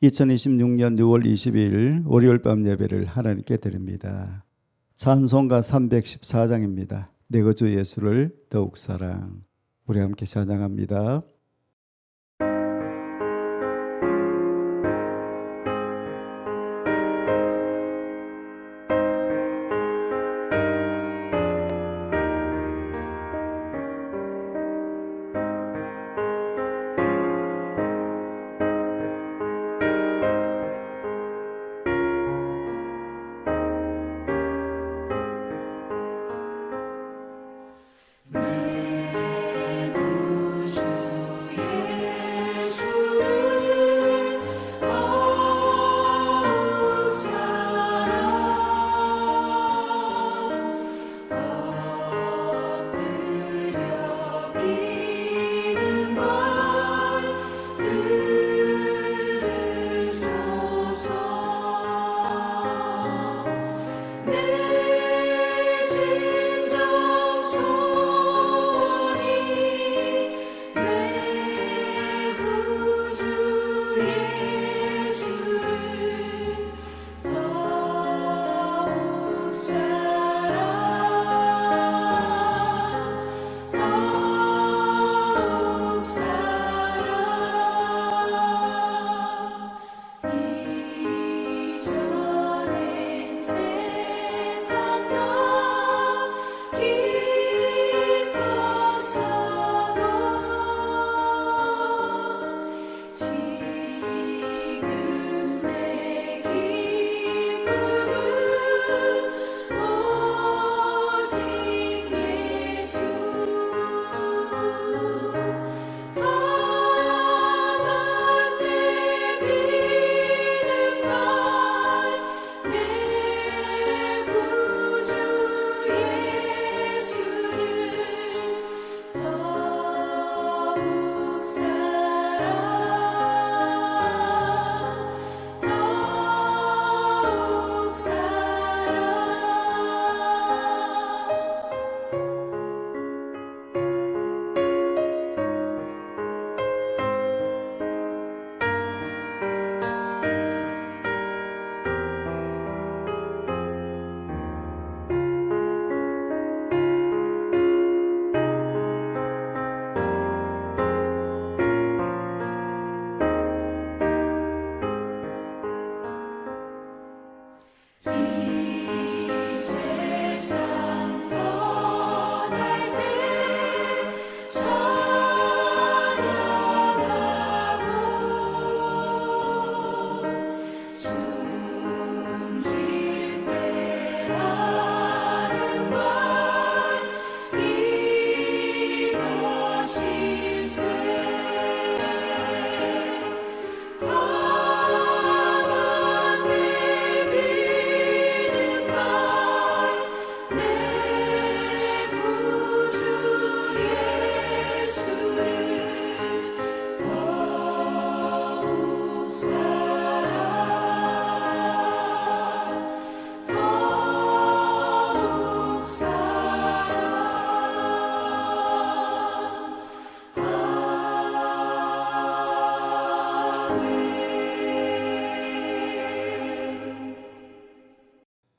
2026년 6월 22일 월요일 밤 예배를 하나님께 드립니다. 찬송가 314장입니다. 내 구주 예수를 더욱 사랑. 우리 함께 찬양합니다.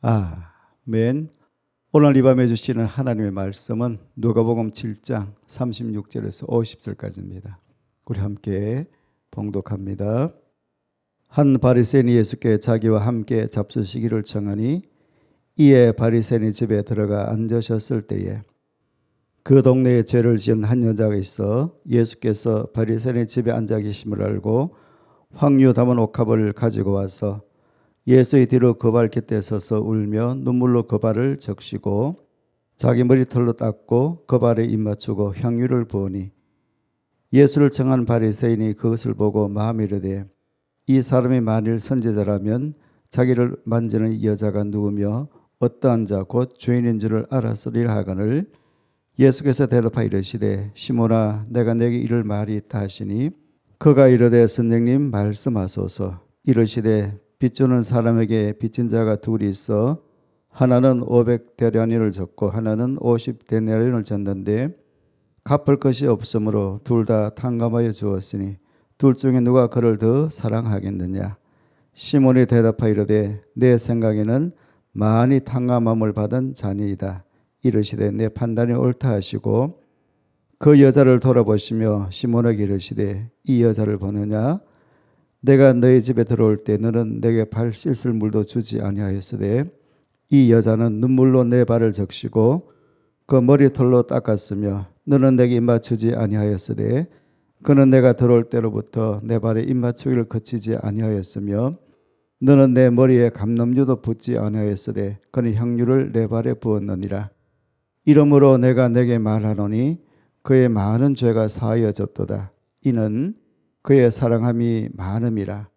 아멘. 오늘 이 밤에 주시는 하나님의 말씀은 누가복음 7장 36절에서 50절까지입니다. 우리 함께 봉독합니다. 한 바리새인이 예수께 자기와 함께 잡수시기를 청하니 이에 바리새인이 집에 들어가 앉으셨을 때에 그 동네에 죄를 지은 한 여자가 있어 예수께서 바리새인의 집에 앉아 계심을 알고 황유 담은 옥합을 가지고 와서 예수의 뒤로 그 발 곁에 서서 울며 눈물로 그 발을 적시고 자기 머리털로 닦고 그 발에 입 맞추고 향유를 부으니 예수를 청한 바리새인이 그것을 보고 마음에 이르되 이 사람이 만일 선지자라면 자기를 만지는 이 여자가 누구며 어떠한 자 곧 죄인인 줄을 알았으리라 하거늘 예수께서 대답하여 이르시되 시몬아 내가 내게 이를 말이 있다 하시니 그가 이르되 선생님 말씀하소서. 이르시되 빚주는 사람에게 빚진 자가 둘이 있어 하나는 500데나리온을 졌고 하나는 50데나리온을 졌는데 갚을 것이 없으므로 둘 다 탕감하여 주었으니 둘 중에 누가 그를 더 사랑하겠느냐. 시몬이 대답하여 이르되 내 생각에는 많이 탕감함을 받은 자니이다. 이르시되 내 판단이 옳다 하시고 그 여자를 돌아보시며 시몬에게 이르시되 이 여자를 보느냐. 내가 너희 집에 들어올 때 너는 내게 발 씻을 물도 주지 아니하였으되 이 여자는 눈물로 내 발을 적시고 그 머리털로 닦았으며 너는 내게 입맞추지 아니하였으되 그는 내가 들어올 때로부터 내 발에 입맞추기를 그치지 아니하였으며 너는 내 머리에 감람유도 붓지 아니하였으되 그는 향유를 내 발에 부었느니라. 이러므로 내가 내게 말하노니 그의 많은 죄가 사하여졌도다. 이는 그의 사랑함이 많음이라.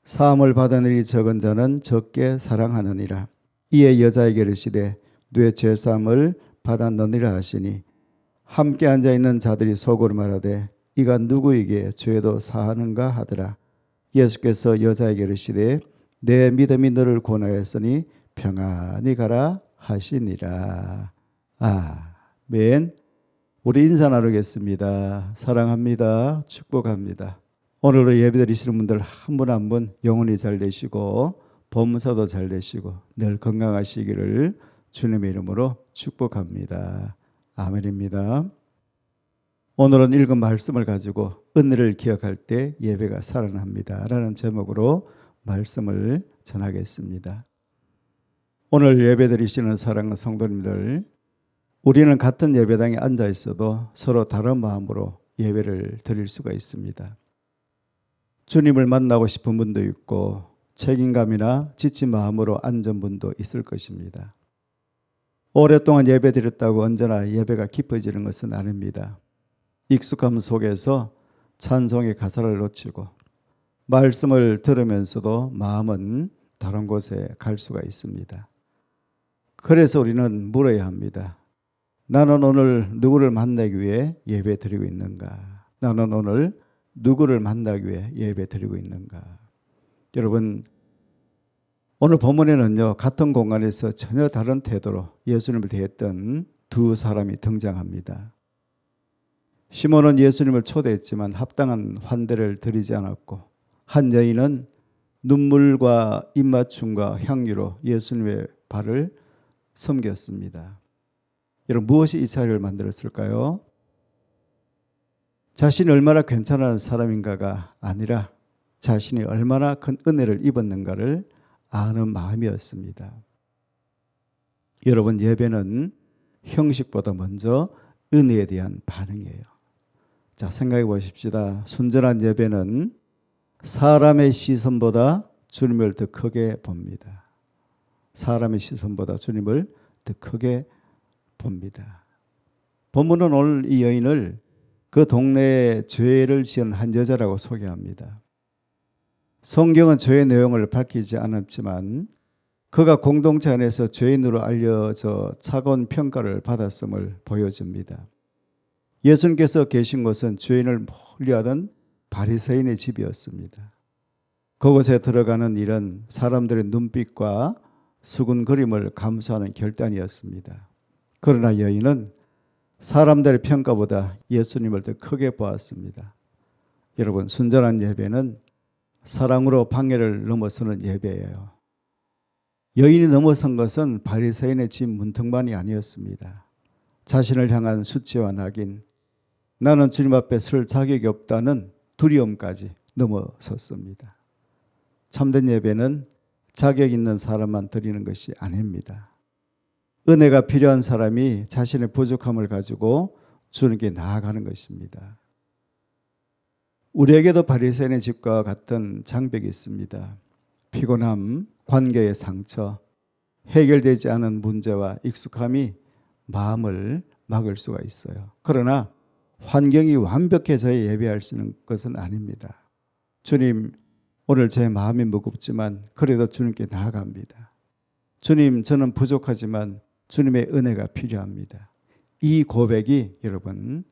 사함을 받은 일이 적은 자는 적게 사랑하느니라. 이에 여자에게 이르시되 네 죄사함을 받았느니라 하시니 함께 앉아있는 자들이 속으로 말하되 이가 누구에게 죄도 사하는가 하더라. 예수께서 여자에게 이르시되 내 믿음이 너를 구원하였으니 평안히 가라 하시니라. 아멘. 우리 인사 나누겠습니다. 사랑합니다. 축복합니다. 오늘도 예배드리시는 분들 한 분 한 분 영혼이 잘 되시고 범사도 잘 되시고 늘 건강하시기를 주님의 이름으로 축복합니다. 아멘입니다. 오늘은 읽은 말씀을 가지고 은혜를 기억할 때 예배가 살아납니다 라는 제목으로 말씀을 전하겠습니다. 오늘 예배드리시는 사랑하는 성도님들, 우리는 같은 예배당에 앉아 있어도 서로 다른 마음으로 예배를 드릴 수가 있습니다. 주님을 만나고 싶은 분도 있고 책임감이나 지친 마음으로 앉은 분도 있을 것입니다. 오랫동안 예배 드렸다고 언제나 예배가 깊어지는 것은 아닙니다. 익숙함 속에서 찬송의 가사를 놓치고 말씀을 들으면서도 마음은 다른 곳에 갈 수가 있습니다. 그래서 우리는 물어야 합니다. 나는 오늘 누구를 만나기 위해 예배 드리고 있는가? 나는 오늘 누구를 만나기 위해 예배 드리고 있는가? 여러분, 오늘 본문에는요, 같은 공간에서 전혀 다른 태도로 예수님을 대했던 두 사람이 등장합니다. 시몬은 예수님을 초대했지만 합당한 환대를 드리지 않았고, 한 여인은 눈물과 입맞춤과 향유로 예수님의 발을 섬겼습니다. 여러분, 무엇이 이 차이를 만들었을까요? 자신이 얼마나 괜찮은 사람인가가 아니라 자신이 얼마나 큰 은혜를 입었는가를 아는 마음이었습니다. 여러분, 예배는 형식보다 먼저 은혜에 대한 반응이에요. 자, 생각해 보십시다. 순전한 예배는 사람의 시선보다 주님을 더 크게 봅니다. 사람의 시선보다 주님을 더 크게 봅니다. 본문은 오늘 이 여인을 그 동네에 죄를 지은 한 여자라고 소개합니다. 성경은 죄의 내용을 밝히지 않았지만 그가 공동체 안에서 죄인으로 알려져 차가운 평가를 받았음을 보여줍니다. 예수님께서 계신 곳은 죄인을 멀리하던 바리새인의 집이었습니다. 그곳에 들어가는 일은 사람들의 눈빛과 수군거림을 감수하는 결단이었습니다. 그러나 여인은 사람들의 평가보다 예수님을 더 크게 보았습니다. 여러분, 순전한 예배는 사랑으로 방해를 넘어서는 예배예요. 여인이 넘어선 것은 바리새인의 집 문턱만이 아니었습니다. 자신을 향한 수치와 낙인, 나는 주님 앞에 설 자격이 없다는 두려움까지 넘어섰습니다. 참된 예배는 자격 있는 사람만 드리는 것이 아닙니다. 은혜가 필요한 사람이 자신의 부족함을 가지고 주님께 나아가는 것입니다. 우리에게도 바리새인의 집과 같은 장벽이 있습니다. 피곤함, 관계의 상처, 해결되지 않은 문제와 익숙함이 마음을 막을 수가 있어요. 그러나 환경이 완벽해져야 예배할 수 있는 것은 아닙니다. 주님, 오늘 제 마음이 무겁지만 그래도 주님께 나아갑니다. 주님, 저는 부족하지만 주님의 은혜가 필요합니다. 이 고백이 여러분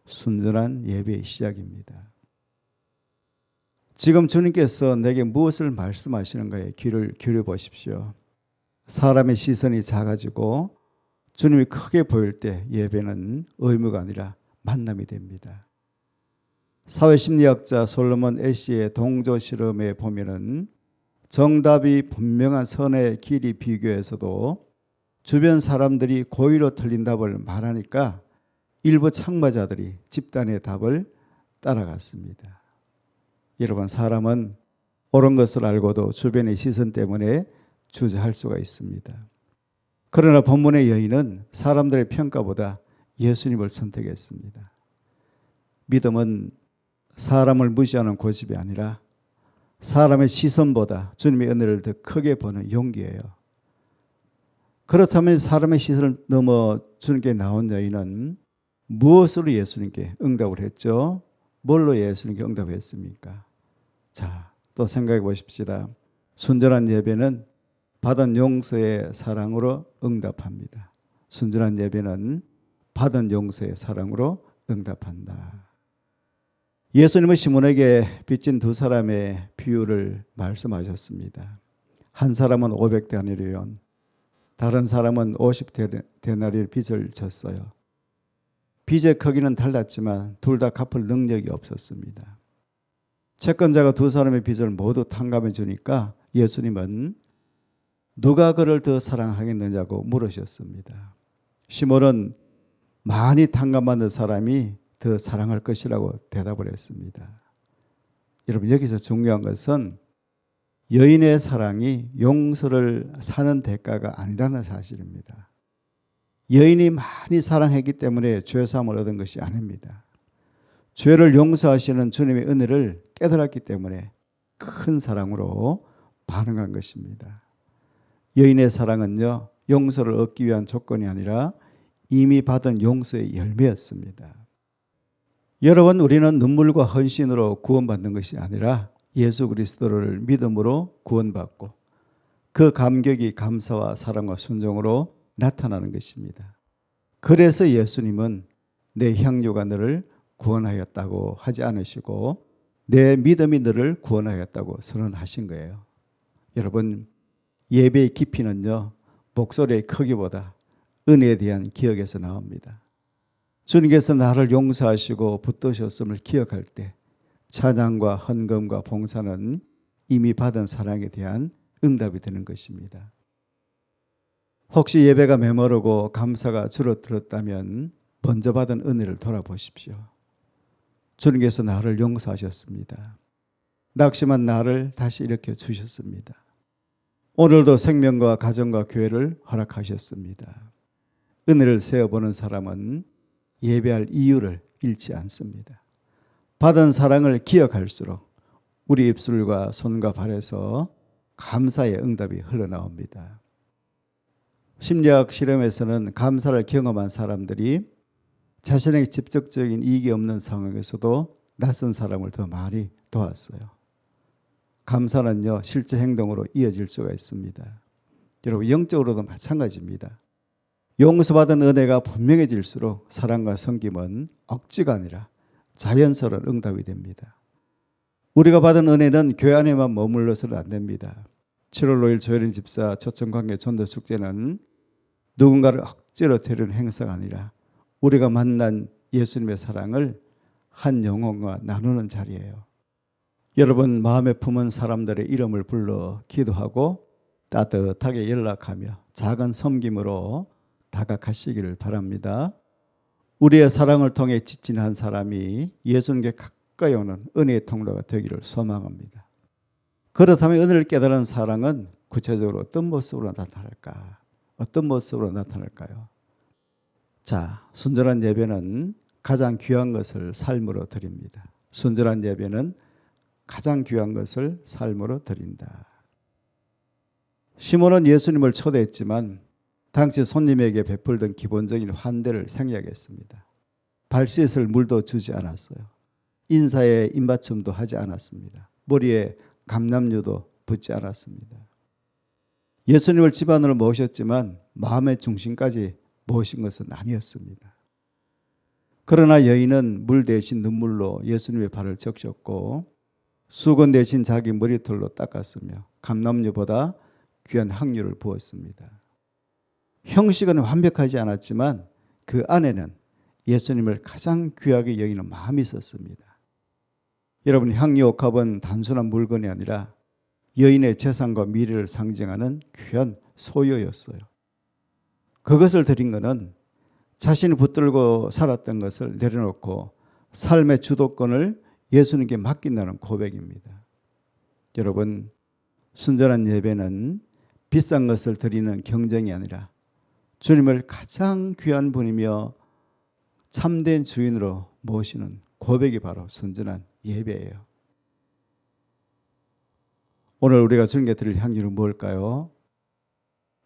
순전한 예배의 시작입니다. 지금 주님께서 내게 무엇을 말씀하시는가에 귀를 기울여 보십시오. 사람의 시선이 작아지고 주님이 크게 보일 때 예배는 의무가 아니라 만남이 됩니다. 사회심리학자 솔로몬 애쉬의 동조 실험에 보면은 정답이 분명한 선의 길이 비교에서도 주변 사람들이 고의로 틀린 답을 말하니까 일부 참가자들이 집단의 답을 따라갔습니다. 여러분, 사람은 옳은 것을 알고도 주변의 시선 때문에 주저할 수가 있습니다. 그러나 본문의 여인은 사람들의 평가보다 예수님을 선택했습니다. 믿음은 사람을 무시하는 고집이 아니라 사람의 시선보다 주님의 은혜를 더 크게 보는 용기예요. 그렇다면 사람의 시선을 넘어 주님께 나온 여인은 무엇으로 예수님께 응답을 했죠? 뭘로 예수님께 응답했습니까? 자, 또 생각해 보십시다. 순전한 예배는 받은 용서의 사랑으로 응답합니다. 순전한 예배는 받은 용서의 사랑으로 응답한다. 예수님은 시몬에게 빚진 두 사람의 비유를 말씀하셨습니다. 한 사람은 500데나리온, 다른 사람은 50데나리온 빚을 졌어요. 빚의 크기는 달랐지만 둘 다 갚을 능력이 없었습니다. 채권자가 두 사람의 빚을 모두 탕감해 주니까 예수님은 누가 그를 더 사랑하겠느냐고 물으셨습니다. 시몬은 많이 탕감받는 사람이 더 사랑할 것이라고 대답을 했습니다. 여러분, 여기서 중요한 것은 여인의 사랑이 용서를 사는 대가가 아니라는 사실입니다. 여인이 많이 사랑했기 때문에 죄사함을 얻은 것이 아닙니다. 죄를 용서하시는 주님의 은혜를 깨달았기 때문에 큰 사랑으로 반응한 것입니다. 여인의 사랑은요, 용서를 얻기 위한 조건이 아니라 이미 받은 용서의 열매였습니다. 여러분, 우리는 눈물과 헌신으로 구원받는 것이 아니라 예수 그리스도를 믿음으로 구원받고 그 감격이 감사와 사랑과 순종으로 나타나는 것입니다. 그래서 예수님은 내 향유가 너를 구원하였다고 하지 않으시고 내 믿음이 너를 구원하였다고 선언하신 거예요. 여러분, 예배의 깊이는요, 목소리의 크기보다 은혜에 대한 기억에서 나옵니다. 주님께서 나를 용서하시고 붙드셨음을 기억할 때 찬양과 헌금과 봉사는 이미 받은 사랑에 대한 응답이 되는 것입니다. 혹시 예배가 메모르고 감사가 줄어들었다면 먼저 받은 은혜를 돌아보십시오. 주님께서 나를 용서하셨습니다. 낙심한 나를 다시 일으켜 주셨습니다. 오늘도 생명과 가정과 교회를 허락하셨습니다. 은혜를 세어보는 사람은 예배할 이유를 잃지 않습니다. 받은 사랑을 기억할수록 우리 입술과 손과 발에서 감사의 응답이 흘러나옵니다. 심리학 실험에서는 감사를 경험한 사람들이 자신에게 직접적인 이익이 없는 상황에서도 낯선 사람을 더 많이 도왔어요. 감사는요, 실제 행동으로 이어질 수가 있습니다. 여러분, 영적으로도 마찬가지입니다. 용서받은 은혜가 분명해질수록 사랑과 섬김은 억지가 아니라 자연스러운 응답이 됩니다. 우리가 받은 은혜는 교회 안에만 머물러서는 안 됩니다. 7월 5일 조혜린 집사 초청관계 전도축제는 누군가를 억지로 데리는 행사가 아니라 우리가 만난 예수님의 사랑을 한 영혼과 나누는 자리예요. 여러분, 마음에 품은 사람들의 이름을 불러 기도하고 따뜻하게 연락하며 작은 섬김으로 다가가시기를 바랍니다. 우리의 사랑을 통해 지친한 사람이 예수님께 가까이 오는 은혜의 통로가 되기를 소망합니다. 그렇다면 은혜를 깨달은 사랑은 구체적으로 어떤 모습으로 나타날까? 어떤 모습으로 나타날까요? 자, 순전한 예배는 가장 귀한 것을 삶으로 드립니다. 순전한 예배는 가장 귀한 것을 삶으로 드린다. 시몬은 예수님을 초대했지만 당시 손님에게 베풀던 기본적인 환대를 생략했습니다. 발 씻을 물도 주지 않았어요. 인사에 입맞춤도 하지 않았습니다. 머리에 감람류도 붓지 않았습니다. 예수님을 집안으로 모셨지만 마음의 중심까지 모신 것은 아니었습니다. 그러나 여인은 물 대신 눈물로 예수님의 발을 적셨고 수건 대신 자기 머리털로 닦았으며 감람유보다 귀한 향유를 부었습니다. 형식은 완벽하지 않았지만 그 안에는 예수님을 가장 귀하게 여기는 마음이 있었습니다. 여러분, 향유 옥합은 단순한 물건이 아니라 여인의 재산과 미래를 상징하는 귀한 소유였어요. 그것을 드린 것은 자신이 붙들고 살았던 것을 내려놓고 삶의 주도권을 예수님께 맡긴다는 고백입니다. 여러분, 순전한 예배는 비싼 것을 드리는 경쟁이 아니라 주님을 가장 귀한 분이며 참된 주인으로 모시는 고백이 바로 순전한 예배예요. 오늘 우리가 주님께 드릴 향유는 뭘까요?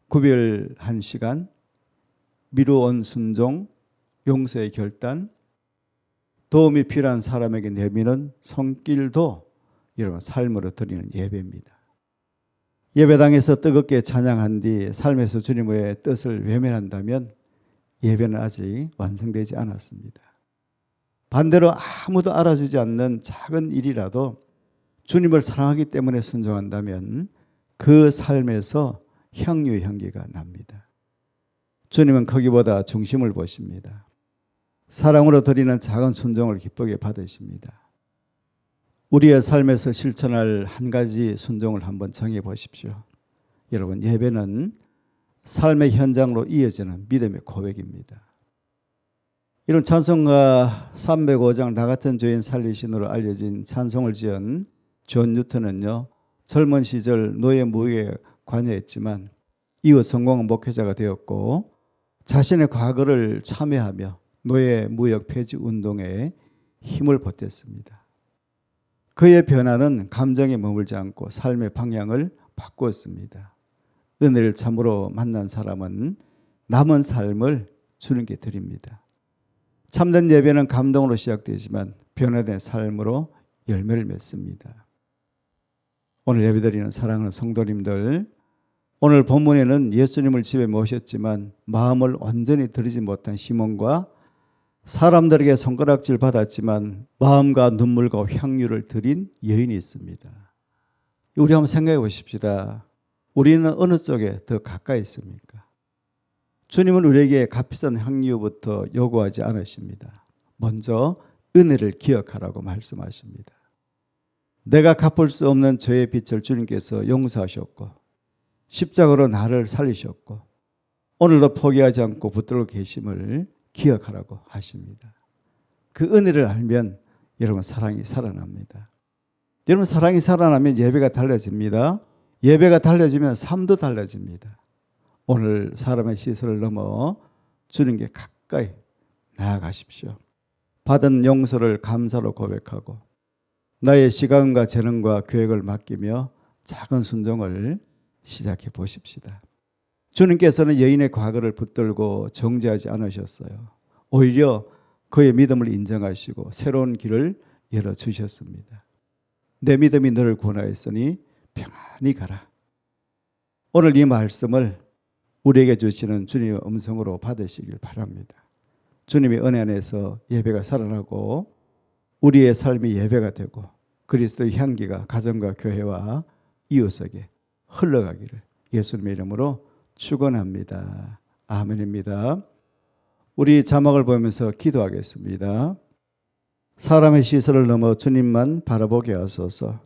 구별한 시간, 미루온 순종, 용서의 결단, 도움이 필요한 사람에게 내미는 손길도 여러분 삶으로 드리는 예배입니다. 예배당에서 뜨겁게 찬양한 뒤 삶에서 주님의 뜻을 외면한다면 예배는 아직 완성되지 않았습니다. 반대로 아무도 알아주지 않는 작은 일이라도 주님을 사랑하기 때문에 순종한다면 그 삶에서 향유의 향기가 납니다. 주님은 거기보다 중심을 보십니다. 사랑으로 드리는 작은 순종을 기쁘게 받으십니다. 우리의 삶에서 실천할 한 가지 순종을 한번 정해 보십시오. 여러분, 예배는 삶의 현장으로 이어지는 믿음의 고백입니다. 이런 찬송가 305장 나 같은 죄인 살리신으로 알려진 찬송을 지은 존 뉴턴은요, 젊은 시절 노예 무역에 관여했지만 이후 성공한 목회자가 되었고 자신의 과거를 참회하며 노예 무역 폐지 운동에 힘을 보탰습니다. 그의 변화는 감정에 머물지 않고 삶의 방향을 바꾸었습니다. 은혜를 참으로 만난 사람은 남은 삶을 주님께 드립니다. 참된 예배는 감동으로 시작되지만 변화된 삶으로 열매를 맺습니다. 오늘 예배드리는 사랑하는 성도님들, 오늘 본문에는 예수님을 집에 모셨지만 마음을 온전히 드리지 못한 시몬과 사람들에게 손가락질 받았지만 마음과 눈물과 향유를 드린 여인이 있습니다. 우리 한번 생각해 보십시다. 우리는 어느 쪽에 더 가까이 있습니까? 주님은 우리에게 값비싼 향유부터 요구하지 않으십니다. 먼저 은혜를 기억하라고 말씀하십니다. 내가 갚을 수 없는 죄의 빚을 주님께서 용서하셨고 십자가로 나를 살리셨고 오늘도 포기하지 않고 붙들고 계심을 기억하라고 하십니다. 그 은혜를 알면 여러분 사랑이 살아납니다. 여러분 사랑이 살아나면 예배가 달라집니다. 예배가 달라지면 삶도 달라집니다. 오늘 사람의 시선을 넘어 주님께 가까이 나아가십시오. 받은 용서를 감사로 고백하고 나의 시간과 재능과 계획을 맡기며 작은 순종을 시작해 보십시다. 주님께서는 여인의 과거를 붙들고 정죄하지 않으셨어요. 오히려 그의 믿음을 인정하시고 새로운 길을 열어주셨습니다. 내 믿음이 너를 구원하였으니 평안히 가라. 오늘 이 말씀을 우리에게 주시는 주님의 음성으로 받으시길 바랍니다. 주님의 은혜 안에서 예배가 살아나고 우리의 삶이 예배가 되고 그리스도의 향기가 가정과 교회와 이웃에게 흘러가기를 예수님의 이름으로 축원합니다. 아멘입니다. 우리 자막을 보면서 기도하겠습니다. 사람의 시선을 넘어 주님만 바라보게 하소서.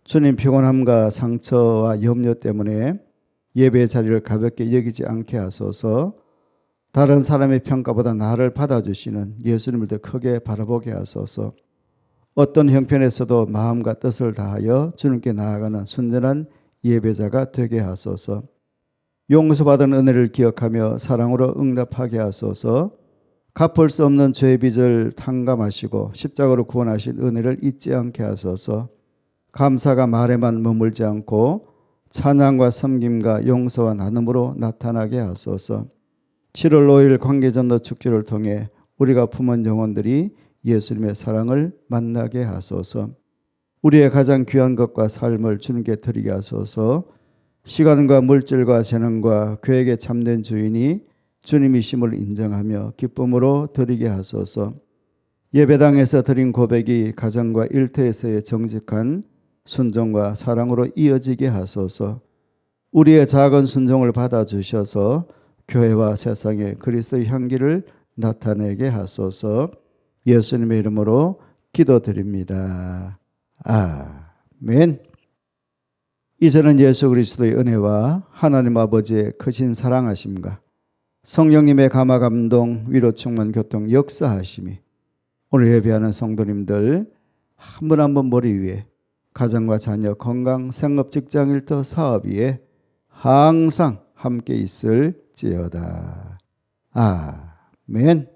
주님 피곤함과 상처와 염려 때문에 예배의 자리를 가볍게 여기지 않게 하소서. 다른 사람의 평가보다 나를 받아주시는 예수님을 더 크게 바라보게 하소서. 어떤 형편에서도 마음과 뜻을 다하여 주님께 나아가는 순전한 예배자가 되게 하소서. 용서받은 은혜를 기억하며 사랑으로 응답하게 하소서. 갚을 수 없는 죄의 빚을 탕감하시고 십자가로 구원하신 은혜를 잊지 않게 하소서. 감사가 말에만 머물지 않고 찬양과 섬김과 용서와 나눔으로 나타나게 하소서. 7월 5일 관계전도 축제를 통해 우리가 품은 영혼들이 예수님의 사랑을 만나게 하소서. 우리의 가장 귀한 것과 삶을 주님께 드리게 하소서. 시간과 물질과 재능과 계획에 참된 주인이 주님이심을 인정하며 기쁨으로 드리게 하소서. 예배당에서 드린 고백이 가정과 일터에서의 정직한 순종과 사랑으로 이어지게 하소서. 우리의 작은 순종을 받아주셔서 교회와 세상에 그리스도의 향기를 나타내게 하소서. 예수님의 이름으로 기도드립니다. 아멘. 이제는 예수 그리스도의 은혜와 하나님 아버지의 크신 사랑하심과 성령님의 감화 감동 위로 충만 교통 역사하심이 오늘 예배하는 성도님들 한 분 한 분 머리 위에 가정과 자녀 건강 생업 직장 일터 사업 위에 항상 함께 있을지어다. 아멘.